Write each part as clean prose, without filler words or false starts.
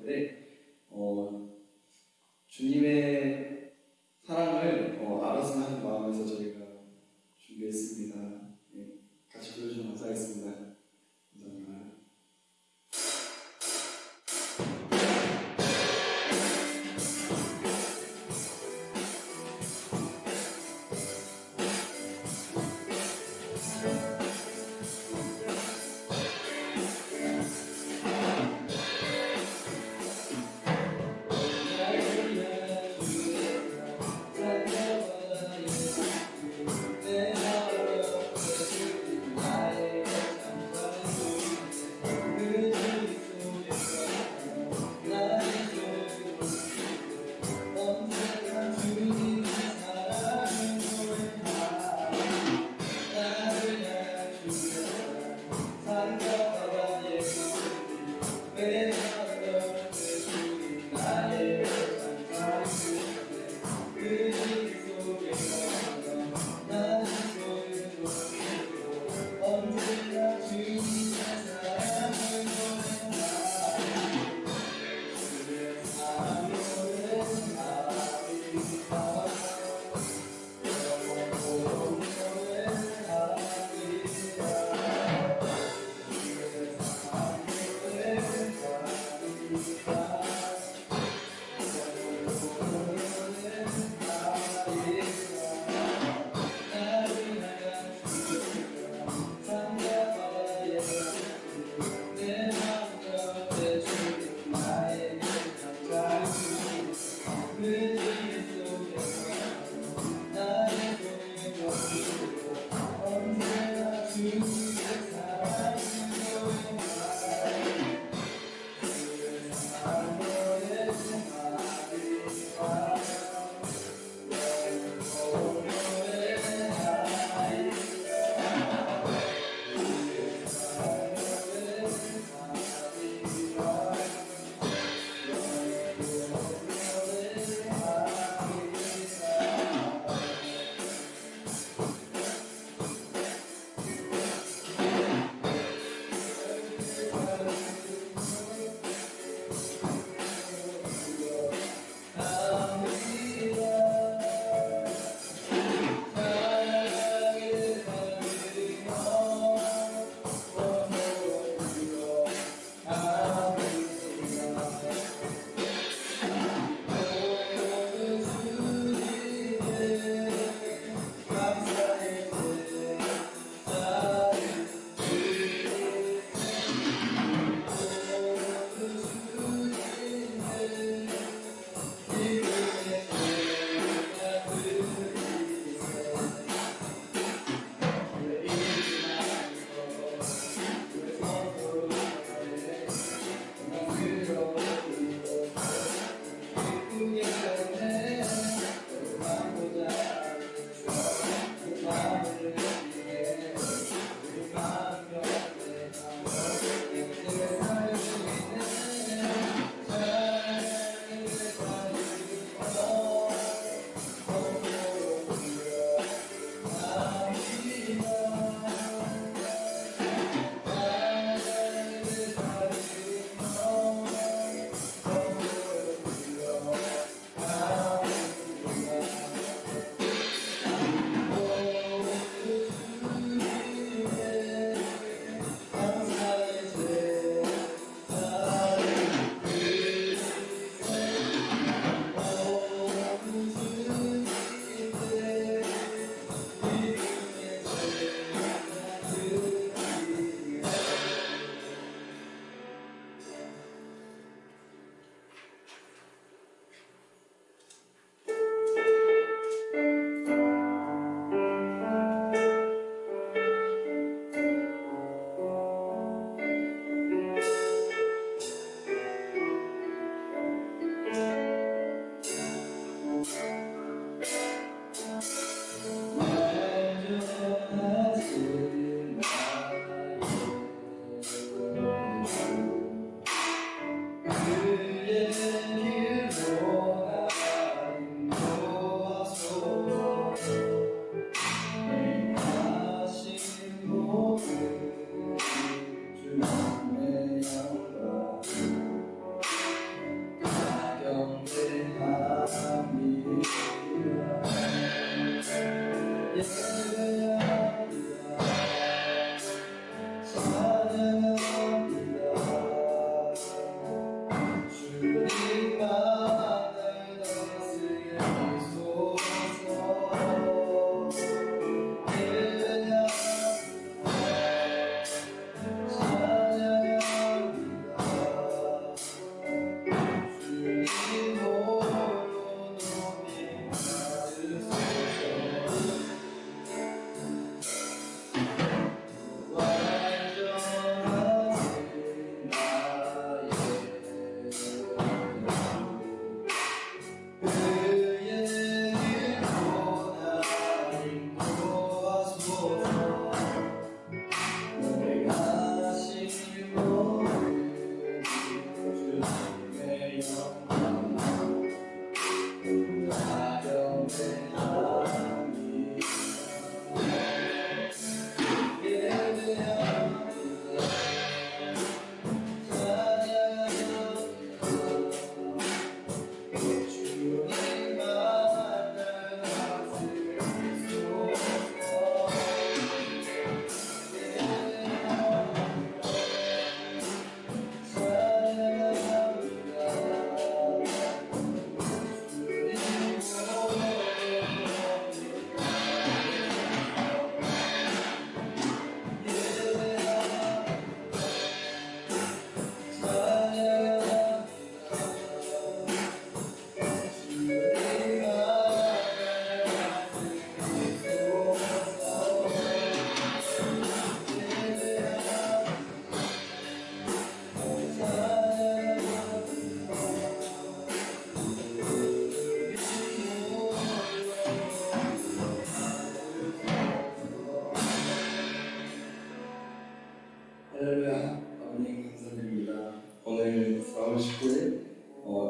건데 주님의 사랑을 알았으면 하는 마음에서 저희가 준비했습니다. 네, 같이 불러주셔서 감사하겠습니다. 감사합니다.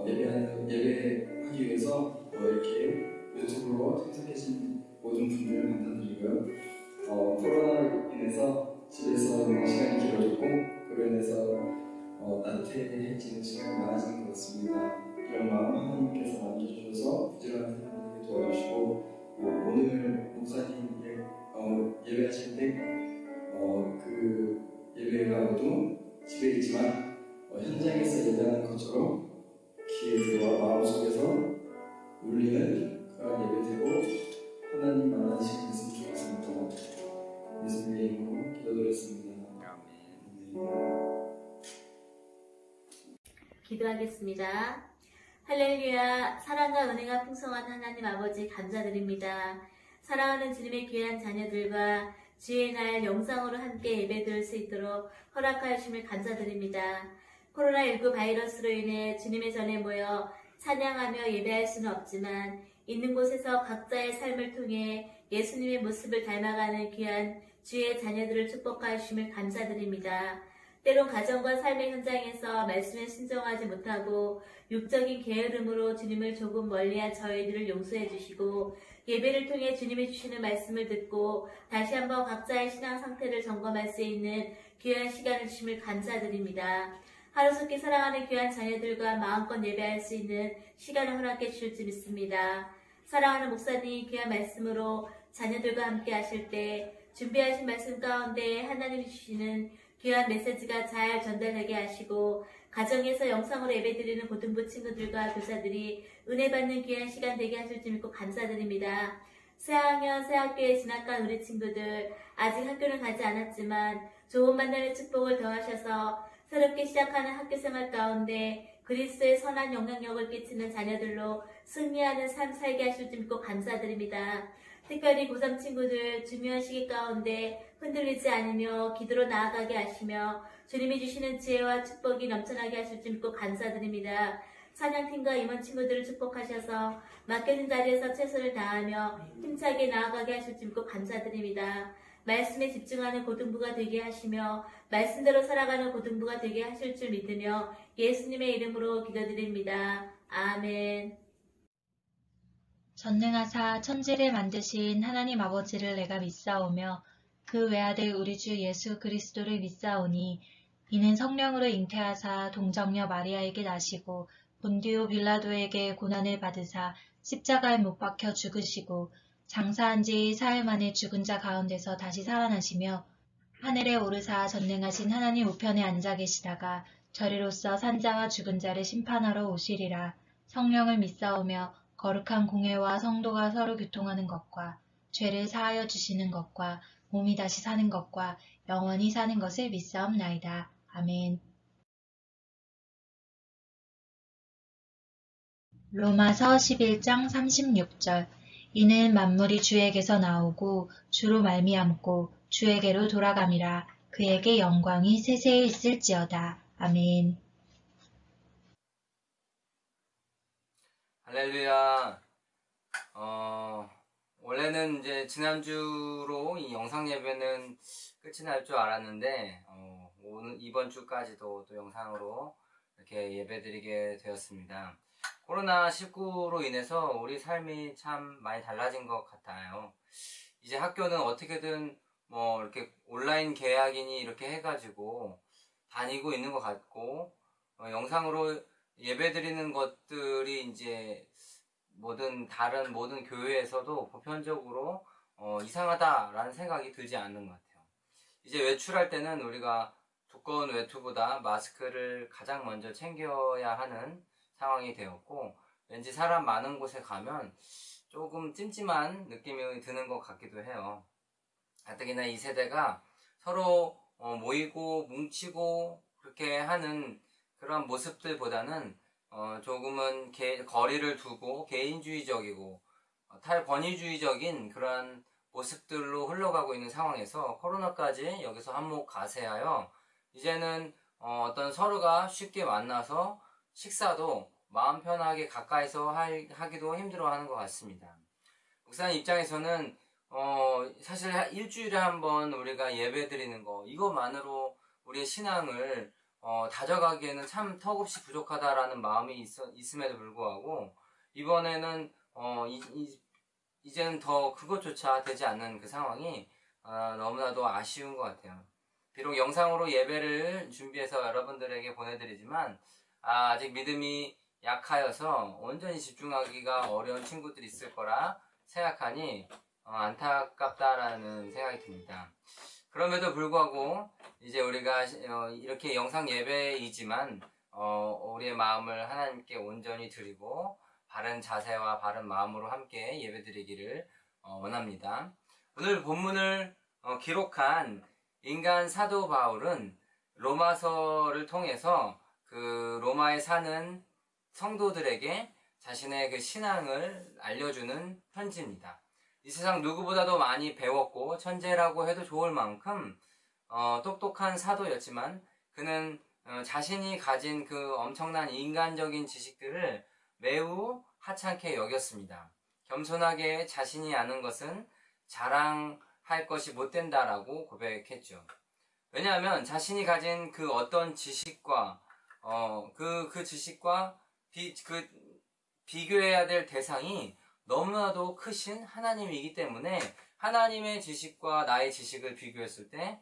예배하기 위해서 이렇게 유튜브로 참석해주신 모든 분들 감사드리고요. 코로나로 인해서 집에서 있는 시간이 길어졌고 그로 인해서 나태해지는 시간이 많아지는 것 같습니다. 이런 마음 하나님께서 만져주셔서 부지런한 생활을 도와주시고 오늘 목사님 예배하실 때 그 예배가 모두 집에 있지만 현장에서 예배하는 것처럼 귀에 들어와 마음속에서 울리는 그런 예배되고 하나님 만나는 시간이 있으면 좋겠습니다. 예수님의 이름으로 기도드렸습니다. 기도하겠습니다. 할렐루야. 사랑과 은혜가 풍성한 하나님 아버지 감사드립니다. 사랑하는 주님의 귀한 자녀들과 주의 날 영상으로 함께 예배드릴 수 있도록 허락하심을 감사드립니다. 코로나19 바이러스로 인해 주님의 전에 모여 찬양하며 예배할 수는 없지만 있는 곳에서 각자의 삶을 통해 예수님의 모습을 닮아가는 귀한 주의 자녀들을 축복하심을 감사드립니다. 때론 가정과 삶의 현장에서 말씀에 순종하지 못하고 육적인 게으름으로 주님을 조금 멀리한 저희들을 용서해 주시고 예배를 통해 주님이 주시는 말씀을 듣고 다시 한번 각자의 신앙 상태를 점검할 수 있는 귀한 시간을 주심을 감사드립니다. 하루속히 사랑하는 귀한 자녀들과 마음껏 예배할 수 있는 시간을 허락해 주실 줄 믿습니다. 사랑하는 목사님 귀한 말씀으로 자녀들과 함께 하실 때 준비하신 말씀 가운데 하나님이 주시는 귀한 메시지가 잘 전달되게 하시고 가정에서 영상으로 예배드리는 고등부 친구들과 교사들이 은혜 받는 귀한 시간 되게 하실 줄 믿고 감사드립니다. 새학년 새학교에 진학한 우리 친구들 아직 학교는 가지 않았지만 좋은 만남의 축복을 더하셔서 새롭게 시작하는 학교생활 가운데 그리스도의 선한 영향력을 끼치는 자녀들로 승리하는 삶 살게 하실 줄 믿고 감사드립니다. 특별히 고3 친구들 중요한 시기 가운데 흔들리지 않으며 기도로 나아가게 하시며 주님이 주시는 지혜와 축복이 넘쳐나게 하실 줄 믿고 감사드립니다. 찬양팀과 임원 친구들을 축복하셔서 맡겨진 자리에서 최선을 다하며 힘차게 나아가게 하실 줄 믿고 감사드립니다. 말씀에 집중하는 고등부가 되게 하시며 말씀대로 살아가는 고등부가 되게 하실 줄 믿으며 예수님의 이름으로 기도드립니다. 아멘. 전능하사 천지를 만드신 하나님 아버지를 내가 믿사오며 그 외아들 우리 주 예수 그리스도를 믿사오니 이는 성령으로 잉태하사 동정녀 마리아에게 나시고 본디오 빌라도에게 고난을 받으사 십자가에 못 박혀 죽으시고 장사한 지 사흘 만에 죽은 자 가운데서 다시 살아나시며 하늘에 오르사 전능하신 하나님 우편에 앉아 계시다가 저리로서 산자와 죽은 자를 심판하러 오시리라. 성령을 믿사오며 거룩한 공회와 성도가 서로 교통하는 것과 죄를 사하여 주시는 것과 몸이 다시 사는 것과 영원히 사는 것을 믿사옵나이다. 아멘. 로마서 11장 36절 이는 만물이 주에게서 나오고 주로 말미암고 주에게로 돌아감이라. 그에게 영광이 세세히 있을지어다. 아멘. 할렐루야. 원래는 이제 지난주로 이 영상 예배는 끝이 날 줄 알았는데, 오늘 이번 주까지도 또 영상으로 이렇게 예배드리게 되었습니다. 코로나19로 인해서 우리 삶이 참 많이 달라진 것 같아요. 이제 학교는 어떻게든 이렇게 온라인 개학이니 이렇게 해가지고 다니고 있는 것 같고, 영상으로 예배드리는 것들이 이제 다른 모든 교회에서도 보편적으로 이상하다라는 생각이 들지 않는 것 같아요. 이제 외출할 때는 우리가 두꺼운 외투보다 마스크를 가장 먼저 챙겨야 하는 상황이 되었고, 왠지 사람 많은 곳에 가면 조금 찜찜한 느낌이 드는 것 같기도 해요. 가뜩이나 이 세대가 서로 모이고 뭉치고 그렇게 하는 그런 모습들보다는 조금은 거리를 두고 개인주의적이고 탈권위주의적인 그런 모습들로 흘러가고 있는 상황에서 코로나까지 여기서 한몫가세하여 이제는 어떤 서로가 쉽게 만나서 식사도 마음 편하게 가까이서 하기도 힘들어하는 것 같습니다. 목사님 입장에서는 사실 일주일에 한 번 우리가 예배 드리는 거 이것만으로 우리의 신앙을 다져가기에는 참 턱없이 부족하다라는 마음이 있음에도 불구하고 이번에는 이제는 더 그것조차 되지 않는 그 상황이 너무나도 아쉬운 것 같아요. 비록 영상으로 예배를 준비해서 여러분들에게 보내드리지만 아직 믿음이 약하여서 온전히 집중하기가 어려운 친구들이 있을 거라 생각하니 안타깝다라는 생각이 듭니다. 그럼에도 불구하고 이제 우리가 이렇게 영상 예배이지만 우리의 마음을 하나님께 온전히 드리고 바른 자세와 바른 마음으로 함께 예배드리기를 원합니다. 오늘 본문을 기록한 인간 사도 바울은 로마서를 통해서 그 로마에 사는 성도들에게 자신의 그 신앙을 알려주는 편지입니다. 이 세상 누구보다도 많이 배웠고 천재라고 해도 좋을 만큼 똑똑한 사도였지만 그는 자신이 가진 그 엄청난 인간적인 지식들을 매우 하찮게 여겼습니다. 겸손하게 자신이 아는 것은 자랑할 것이 못 된다라고 고백했죠. 왜냐하면 자신이 가진 그 어떤 지식과 그 지식과 비교해야 될 대상이 너무나도 크신 하나님이기 때문에 하나님의 지식과 나의 지식을 비교했을 때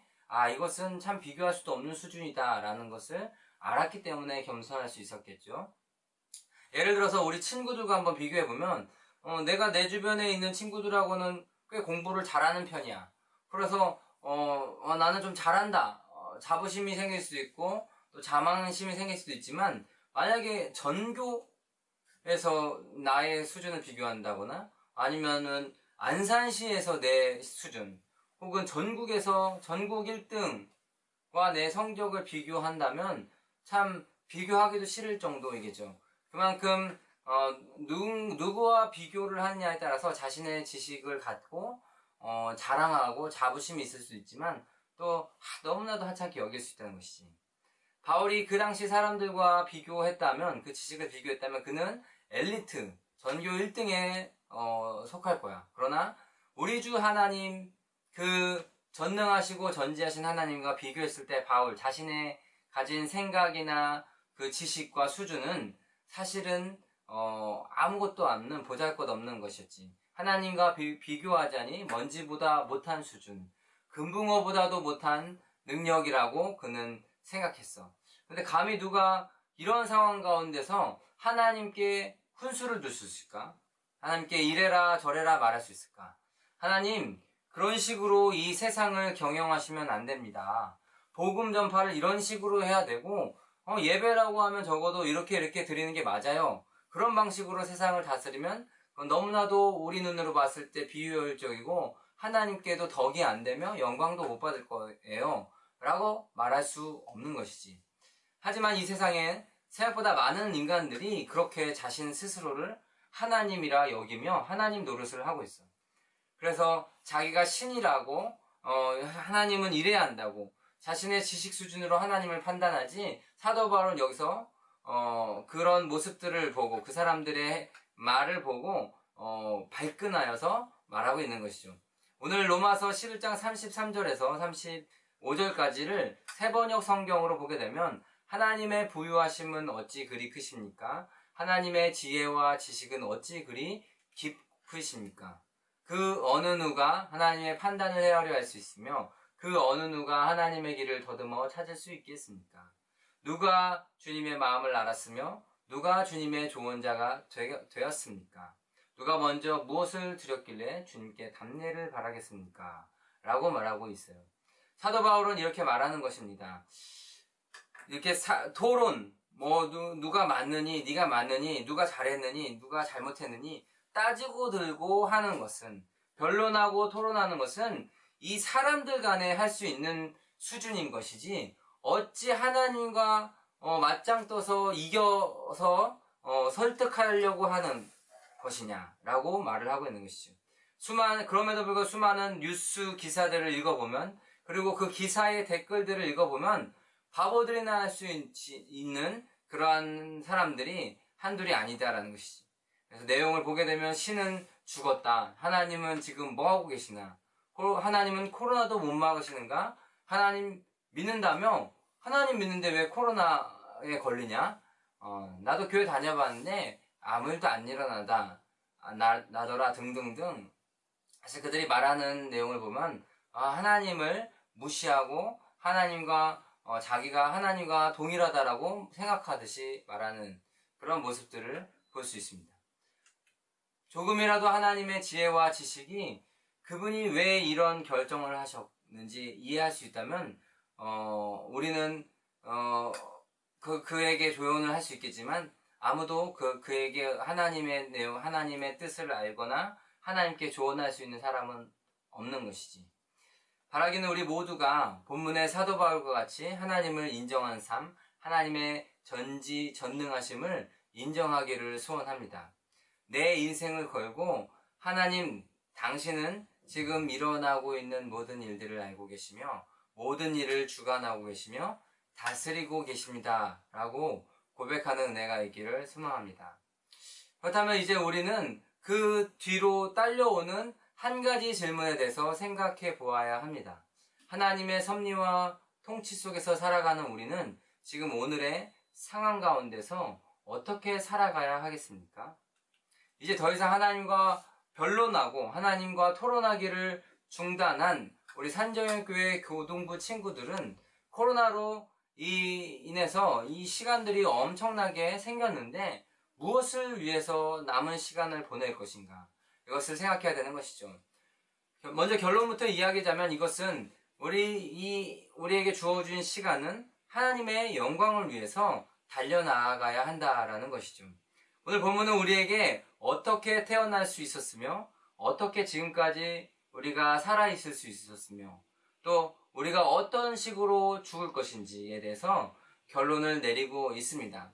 이것은 참 비교할 수도 없는 수준이다 라는 것을 알았기 때문에 겸손할 수 있었겠죠. 예를 들어서 우리 친구들과 한번 비교해보면 내가 내 주변에 있는 친구들하고는 꽤 공부를 잘하는 편이야. 그래서 나는 좀 잘한다. 자부심이 생길 수도 있고 또 자만심이 생길 수도 있지만 만약에 전교에서 나의 수준을 비교한다거나 아니면은 안산시에서 내 수준 혹은 전국에서 전국 1등과 내 성적을 비교한다면 참 비교하기도 싫을 정도이겠죠. 그만큼 누구와 비교를 하느냐에 따라서 자신의 지식을 갖고 자랑하고 자부심이 있을 수 있지만 또 너무나도 하찮게 여길 수 있다는 것이지. 바울이 그 당시 사람들과 비교했다면 그 지식을 비교했다면 그는 엘리트 전교 1등에 속할 거야. 그러나 우리 주 하나님 그 전능하시고 전지하신 하나님과 비교했을 때 바울 자신의 가진 생각이나 그 지식과 수준은 사실은 아무것도 없는 보잘것없는 것이었지. 하나님과 비교하자니 먼지보다 못한 수준, 금붕어보다도 못한 능력이라고 그는 생각했어. 근데 감히 누가 이런 상황 가운데서 하나님께 훈수를 둘 수 있을까? 하나님께 이래라 저래라 말할 수 있을까? 하나님, 그런 식으로 이 세상을 경영하시면 안 됩니다. 복음 전파를 이런 식으로 해야 되고 예배라고 하면 적어도 이렇게 드리는 게 맞아요. 그런 방식으로 세상을 다스리면 너무나도 우리 눈으로 봤을 때 비효율적이고 하나님께도 덕이 안 되며 영광도 못 받을 거예요. 라고 말할 수 없는 것이지. 하지만 이 세상에 생각보다 많은 인간들이 그렇게 자신 스스로를 하나님이라 여기며 하나님 노릇을 하고 있어. 그래서 자기가 신이라고 하나님은 이래야 한다고 자신의 지식 수준으로 하나님을 판단하지. 사도 바울은 여기서 그런 모습들을 보고 그 사람들의 말을 보고 발끈하여서 말하고 있는 것이죠. 오늘 로마서 11장 33절에서 35절까지를 세번역 성경으로 보게 되면 하나님의 부유하심은 어찌 그리 크십니까? 하나님의 지혜와 지식은 어찌 그리 깊으십니까? 그 어느 누가 하나님의 판단을 헤아려 할 수 있으며 그 어느 누가 하나님의 길을 더듬어 찾을 수 있겠습니까? 누가 주님의 마음을 알았으며 누가 주님의 조언자가 되었습니까? 누가 먼저 무엇을 드렸길래 주님께 답례를 바라겠습니까? 라고 말하고 있어요. 사도 바울은 이렇게 말하는 것입니다. 이렇게 토론, 누가 맞느니, 네가 맞느니, 누가 잘했느니, 누가 잘못했느니 따지고 들고 하는 것은, 변론하고 토론하는 것은 이 사람들 간에 할 수 있는 수준인 것이지 어찌 하나님과 맞짱 떠서 이겨서 설득하려고 하는 것이냐라고 말을 하고 있는 것이죠. 그럼에도 불구하고 수많은 뉴스 기사들을 읽어보면, 그리고 그 기사의 댓글들을 읽어보면 바보들이나 할 수 있는 그러한 사람들이 한둘이 아니다라는 것이지. 그래서 내용을 보게 되면 신은 죽었다. 하나님은 지금 뭐 하고 계시나? 하나님은 코로나도 못 막으시는가? 하나님 믿는다며 하나님 믿는데 왜 코로나에 걸리냐? 나도 교회 다녀봤는데 아무 일도 안 나더라 등등등. 사실 그들이 말하는 내용을 보면 하나님을 무시하고 자기가 하나님과 동일하다라고 생각하듯이 말하는 그런 모습들을 볼 수 있습니다. 조금이라도 하나님의 지혜와 지식이 그분이 왜 이런 결정을 하셨는지 이해할 수 있다면 우리는 그에게 조언을 할 수 있겠지만 아무도 그에게 하나님의 내용, 하나님의 뜻을 알거나 하나님께 조언할 수 있는 사람은 없는 것이지. 바라기는 우리 모두가 본문의 사도 바울과 같이 하나님을 인정한 삶, 하나님의 전지전능하심을 인정하기를 소원합니다. 내 인생을 걸고 하나님, 당신은 지금 일어나고 있는 모든 일들을 알고 계시며 모든 일을 주관하고 계시며 다스리고 계십니다. 라고 고백하는 은혜가 있기를 소망합니다. 그렇다면 이제 우리는 그 뒤로 딸려오는 한 가지 질문에 대해서 생각해 보아야 합니다. 하나님의 섭리와 통치 속에서 살아가는 우리는 지금 오늘의 상황 가운데서 어떻게 살아가야 하겠습니까? 이제 더 이상 하나님과 변론하고 하나님과 토론하기를 중단한 우리 산정현교회 교동부 친구들은 코로나로 인해서 이 시간들이 엄청나게 생겼는데 무엇을 위해서 남은 시간을 보낼 것인가? 이것을 생각해야 되는 것이죠. 먼저 결론부터 이야기하자면 이것은 우리에게 주어진 시간은 하나님의 영광을 위해서 달려나가야 한다라는 것이죠. 오늘 본문은 우리에게 어떻게 태어날 수 있었으며 어떻게 지금까지 우리가 살아있을 수 있었으며 또 우리가 어떤 식으로 죽을 것인지에 대해서 결론을 내리고 있습니다.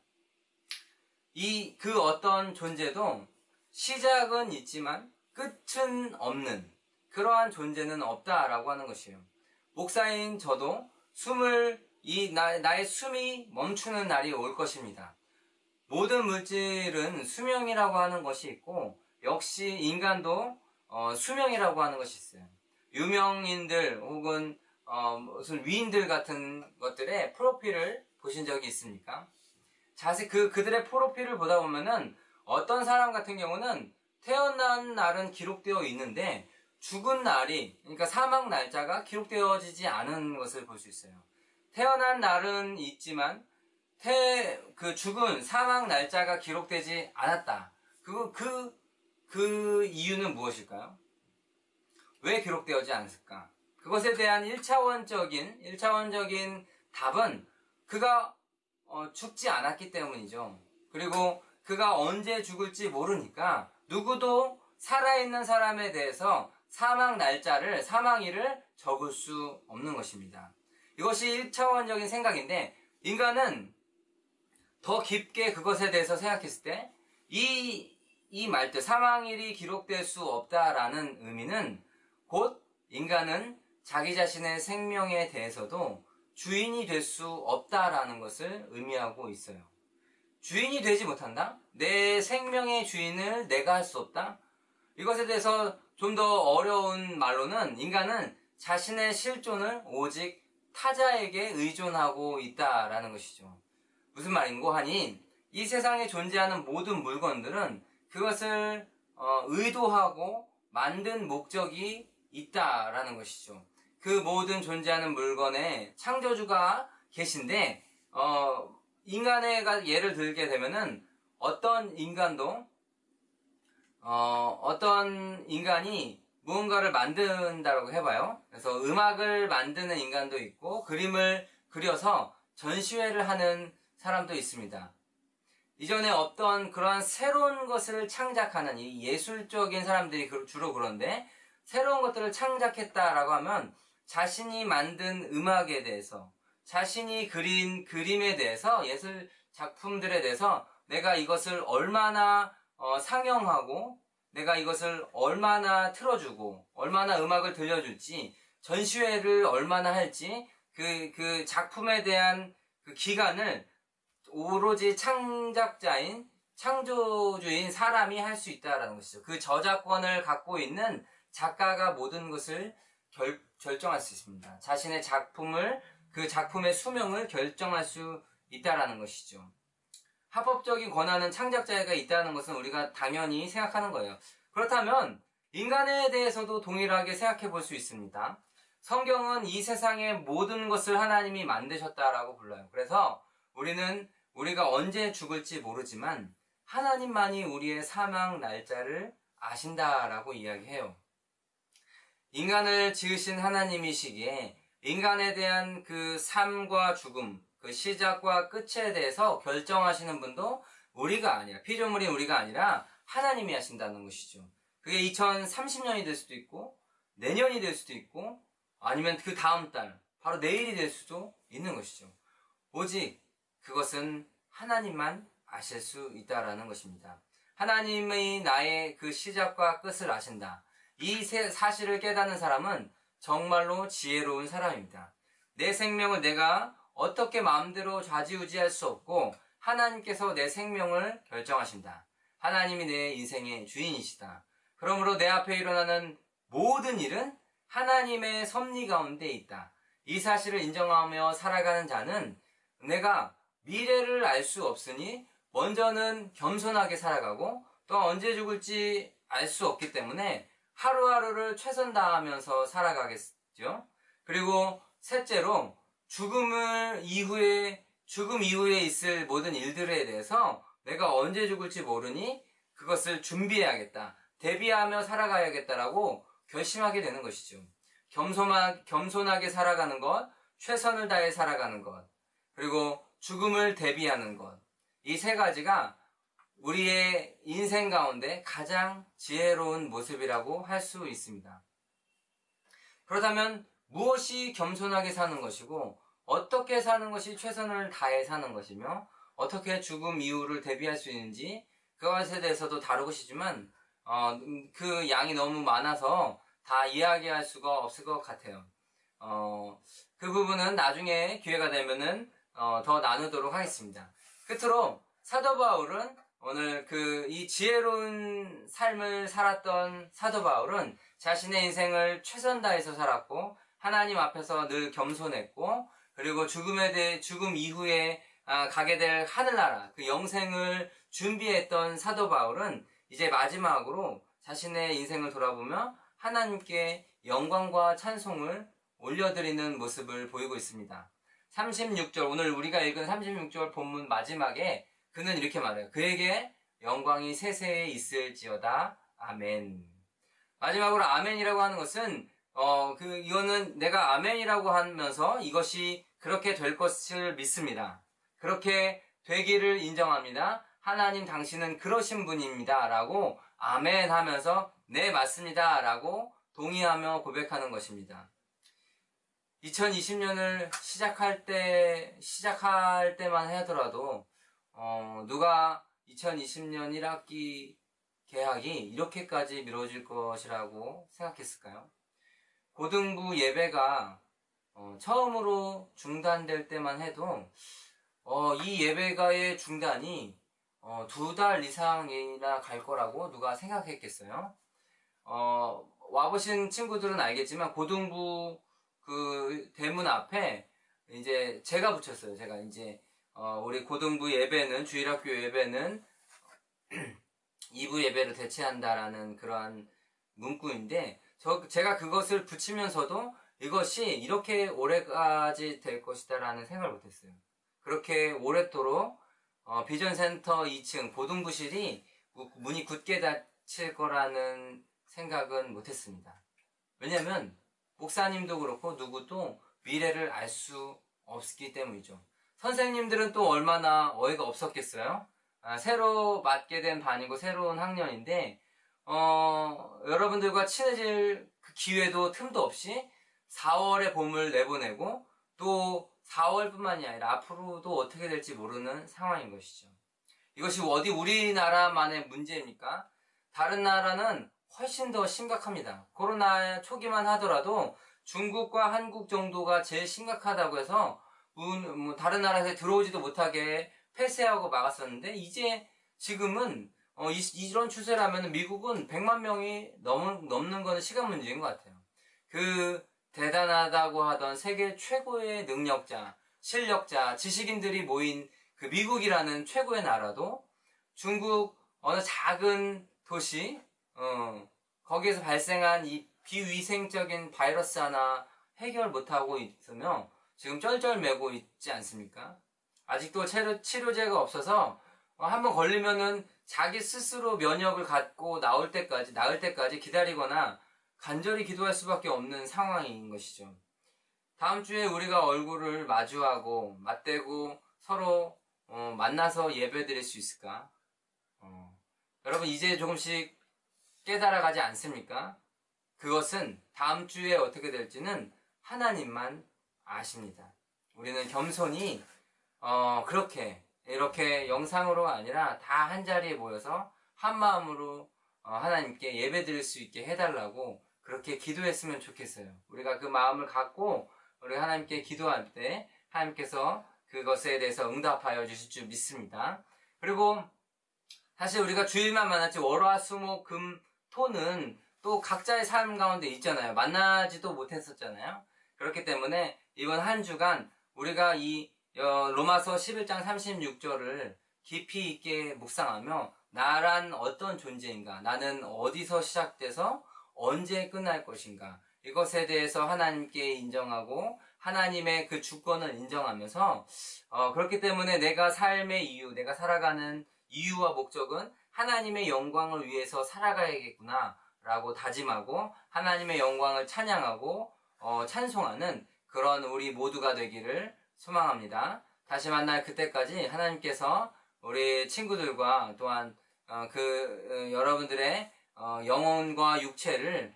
그 어떤 존재도 시작은 있지만 끝은 없는 그러한 존재는 없다라고 하는 것이에요. 목사인 저도 나의 숨이 멈추는 날이 올 것입니다. 모든 물질은 수명이라고 하는 것이 있고 역시 인간도 수명이라고 하는 것이 있어요. 유명인들 혹은 무슨 위인들 같은 것들의 프로필을 보신 적이 있습니까? 자세히 그들의 프로필을 보다 보면은 어떤 사람 같은 경우는 태어난 날은 기록되어 있는데 죽은 날이, 그러니까 사망 날짜가 기록되어지지 않은 것을 볼 수 있어요. 태어난 날은 있지만 죽은 사망 날짜가 기록되지 않았다. 그 이유는 무엇일까요? 왜 기록되어지 않았을까? 그것에 대한 1차원적인 답은 그가 죽지 않았기 때문이죠. 그리고 그가 언제 죽을지 모르니까 누구도 살아있는 사람에 대해서 사망일을 적을 수 없는 것입니다. 이것이 1차원적인 생각인데 인간은 더 깊게 그것에 대해서 생각했을 때 이 말뜻 사망일이 기록될 수 없다라는 의미는 곧 인간은 자기 자신의 생명에 대해서도 주인이 될 수 없다라는 것을 의미하고 있어요. 주인이 되지 못한다? 내 생명의 주인을 내가 할 수 없다? 이것에 대해서 좀 더 어려운 말로는 인간은 자신의 실존을 오직 타자에게 의존하고 있다라는 것이죠. 무슨 말인고 하니 이 세상에 존재하는 모든 물건들은 그것을 의도하고 만든 목적이 있다라는 것이죠. 그 모든 존재하는 물건에 창조주가 계신데 인간의 예를 들게 되면은 어떤 인간이 무언가를 만든다라고 해봐요. 그래서 음악을 만드는 인간도 있고 그림을 그려서 전시회를 하는 사람도 있습니다. 이전에 없던 그러한 새로운 것을 창작하는 이 예술적인 사람들이 주로 그런데 새로운 것들을 창작했다라고 하면 자신이 만든 음악에 대해서 자신이 그린 그림에 대해서 예술 작품들에 대해서 내가 이것을 얼마나 상영하고 내가 이것을 얼마나 틀어주고 얼마나 음악을 들려줄지 전시회를 얼마나 할지 그 작품에 대한 그 기간을 오로지 창조주인 사람이 할 수 있다라는 것이죠. 그 저작권을 갖고 있는 작가가 모든 것을 결정할 수 있습니다. 자신의 작품을 그 작품의 수명을 결정할 수 있다라는 것이죠. 합법적인 권한은 창작자가 있다는 것은 우리가 당연히 생각하는 거예요. 그렇다면 인간에 대해서도 동일하게 생각해 볼 수 있습니다. 성경은 이 세상의 모든 것을 하나님이 만드셨다라고 불러요. 그래서 우리가 언제 죽을지 모르지만 하나님만이 우리의 사망 날짜를 아신다라고 이야기해요. 인간을 지으신 하나님이시기에 인간에 대한 그 삶과 죽음, 그 시작과 끝에 대해서 결정하시는 분도 우리가 아니라, 피조물인 우리가 아니라 하나님이 하신다는 것이죠. 그게 2030년이 될 수도 있고 내년이 될 수도 있고 아니면 그 다음 달, 바로 내일이 될 수도 있는 것이죠. 오직 그것은 하나님만 아실 수 있다라는 것입니다. 하나님의 나의 그 시작과 끝을 아신다. 이 사실을 깨닫는 사람은 정말로 지혜로운 사람입니다. 내 생명을 내가 어떻게 마음대로 좌지우지할 수 없고 하나님께서 내 생명을 결정하신다. 하나님이 내 인생의 주인이시다. 그러므로 내 앞에 일어나는 모든 일은 하나님의 섭리 가운데 있다. 이 사실을 인정하며 살아가는 자는 내가 미래를 알 수 없으니 먼저는 겸손하게 살아가고 또 언제 죽을지 알 수 없기 때문에 하루하루를 최선 다하면서 살아가겠죠. 그리고 셋째로 죽음 이후에 있을 모든 일들에 대해서 내가 언제 죽을지 모르니 그것을 준비해야겠다. 대비하며 살아가야겠다라고 결심하게 되는 것이죠. 겸손하게 살아가는 것, 최선을 다해 살아가는 것, 그리고 죽음을 대비하는 것. 이 세 가지가 우리의 인생 가운데 가장 지혜로운 모습이라고 할 수 있습니다. 그렇다면 무엇이 겸손하게 사는 것이고 어떻게 사는 것이 최선을 다해 사는 것이며 어떻게 죽음 이후를 대비할 수 있는지 그것에 대해서도 다룰 것이지만 그 양이 너무 많아서 다 이야기할 수가 없을 것 같아요. 그 부분은 나중에 기회가 되면은 더 나누도록 하겠습니다. 끝으로 사도 바울은 오늘 이 지혜로운 삶을 살았던 사도 바울은 자신의 인생을 최선 다해서 살았고 하나님 앞에서 늘 겸손했고 그리고 죽음 이후에 가게 될 하늘나라 그 영생을 준비했던 사도 바울은 이제 마지막으로 자신의 인생을 돌아보며 하나님께 영광과 찬송을 올려드리는 모습을 보이고 있습니다. 36절, 오늘 우리가 읽은 36절 본문 마지막에 그는 이렇게 말해요. 그에게 영광이 세세에 있을지어다. 아멘. 마지막으로 아멘이라고 하는 것은 이거는 내가 아멘이라고 하면서 이것이 그렇게 될 것을 믿습니다. 그렇게 되기를 인정합니다. 하나님 당신은 그러신 분입니다. 라고 아멘 하면서 네 맞습니다. 라고 동의하며 고백하는 것입니다. 2020년을 시작할 때만 하더라도 누가 2020년 1학기 개학이 이렇게까지 미뤄질 것이라고 생각했을까요? 고등부 예배가 처음으로 중단될 때만 해도 이 예배가의 중단이 2달 이상이나 갈 거라고 누가 생각했겠어요? 와보신 친구들은 알겠지만 고등부 그 대문 앞에 이제 제가 붙였어요. 제가 이제 우리 고등부 예배는 주일학교 예배는 2부 예배를 대체한다라는 그러한 문구인데 제가 그것을 붙이면서도 이것이 이렇게 오래까지 될 것이다라는 생각을 못했어요. 그렇게 오랫도록 비전센터 2층 고등부실이 문이 굳게 닫힐 거라는 생각은 못했습니다. 왜냐하면 목사님도 그렇고 누구도 미래를 알 수 없기 때문이죠. 선생님들은 또 얼마나 어이가 없었겠어요? 새로 맡게 된 반이고 새로운 학년인데 여러분들과 친해질 그 기회도 틈도 없이 4월에 봄을 내보내고 또 4월뿐만이 아니라 앞으로도 어떻게 될지 모르는 상황인 것이죠. 이것이 어디 우리나라만의 문제입니까? 다른 나라는 훨씬 더 심각합니다. 코로나 초기만 하더라도 중국과 한국 정도가 제일 심각하다고 해서 다른 나라에서 들어오지도 못하게 폐쇄하고 막았었는데 이제 지금은 이런 추세라면 미국은 100만 명이 넘는 거는 시간 문제인 것 같아요. 그 대단하다고 하던 세계 최고의 능력자, 실력자, 지식인들이 모인 그 미국이라는 최고의 나라도 중국 어느 작은 도시, 거기에서 발생한 이 비위생적인 바이러스 하나 해결 못하고 있으며 지금 쩔쩔매고 있지 않습니까? 아직도 치료제가 없어서 한번 걸리면은 자기 스스로 면역을 갖고 나을 때까지 기다리거나 간절히 기도할 수밖에 없는 상황인 것이죠. 다음 주에 우리가 얼굴을 마주하고 맞대고 서로 만나서 예배드릴 수 있을까? 여러분 이제 조금씩 깨달아가지 않습니까? 그것은 다음 주에 어떻게 될지는 하나님만 아십니다. 우리는 겸손히 이렇게 영상으로 아니라 다 한자리에 모여서 한 마음으로 하나님께 예배드릴 수 있게 해달라고 그렇게 기도했으면 좋겠어요. 우리가 그 마음을 갖고 우리 하나님께 기도할 때 하나님께서 그것에 대해서 응답하여 주실 줄 믿습니다. 그리고 사실 우리가 주일만 만났지 월화수목금토는 또 각자의 삶 가운데 있잖아요. 만나지도 못했었잖아요. 그렇기 때문에 이번 한 주간 우리가 이 로마서 11장 36절을 깊이 있게 묵상하며 나란 어떤 존재인가, 나는 어디서 시작돼서 언제 끝날 것인가, 이것에 대해서 하나님께 인정하고 하나님의 그 주권을 인정하면서 그렇기 때문에 내가 삶의 이유, 내가 살아가는 이유와 목적은 하나님의 영광을 위해서 살아가야겠구나 라고 다짐하고 하나님의 영광을 찬양하고 찬송하는 그런 우리 모두가 되기를 소망합니다. 다시 만날 그때까지 하나님께서 우리 친구들과 또한 여러분들의 영혼과 육체를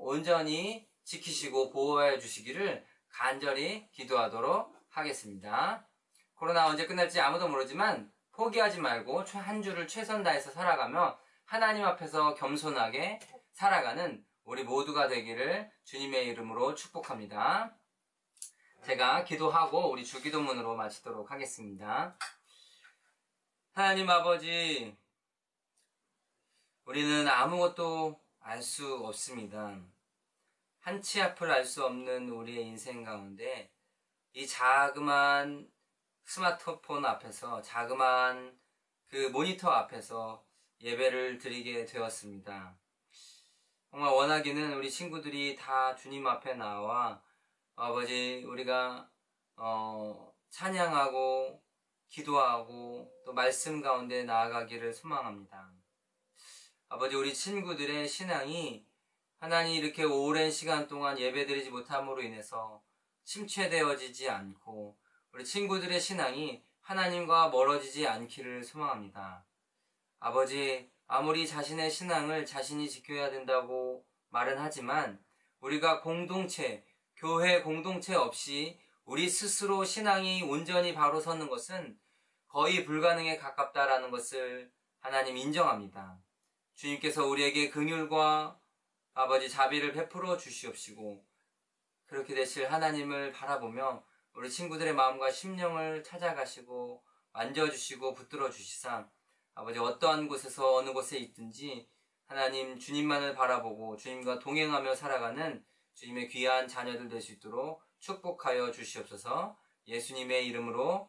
온전히 지키시고 보호해 주시기를 간절히 기도하도록 하겠습니다. 코로나 언제 끝날지 아무도 모르지만 포기하지 말고 한 주를 최선 다해서 살아가며 하나님 앞에서 겸손하게 살아가는 우리 모두가 되기를 주님의 이름으로 축복합니다. 제가 기도하고 우리 주기도문으로 마치도록 하겠습니다. 하나님 아버지, 우리는 아무것도 알 수 없습니다. 한 치 앞을 알 수 없는 우리의 인생 가운데 이 자그마한 스마트폰 앞에서, 자그마한 그 모니터 앞에서 예배를 드리게 되었습니다. 정말 원하기는 우리 친구들이 다 주님 앞에 나와 아버지 우리가 찬양하고 기도하고 또 말씀 가운데 나아가기를 소망합니다. 아버지 우리 친구들의 신앙이 하나님 이렇게 오랜 시간 동안 예배드리지 못함으로 인해서 침체되어지지 않고 우리 친구들의 신앙이 하나님과 멀어지지 않기를 소망합니다. 아버지 아무리 자신의 신앙을 자신이 지켜야 된다고 말은 하지만 우리가 교회 공동체 없이 우리 스스로 신앙이 온전히 바로 서는 것은 거의 불가능에 가깝다라는 것을 하나님 인정합니다. 주님께서 우리에게 긍휼과 아버지 자비를 베풀어 주시옵시고 그렇게 되실 하나님을 바라보며 우리 친구들의 마음과 심령을 찾아가시고 만져주시고 붙들어 주시사 아버지 어떠한 곳에서 어느 곳에 있든지 하나님 주님만을 바라보고 주님과 동행하며 살아가는 주님의 귀한 자녀들 될 수 있도록 축복하여 주시옵소서. 예수님의 이름으로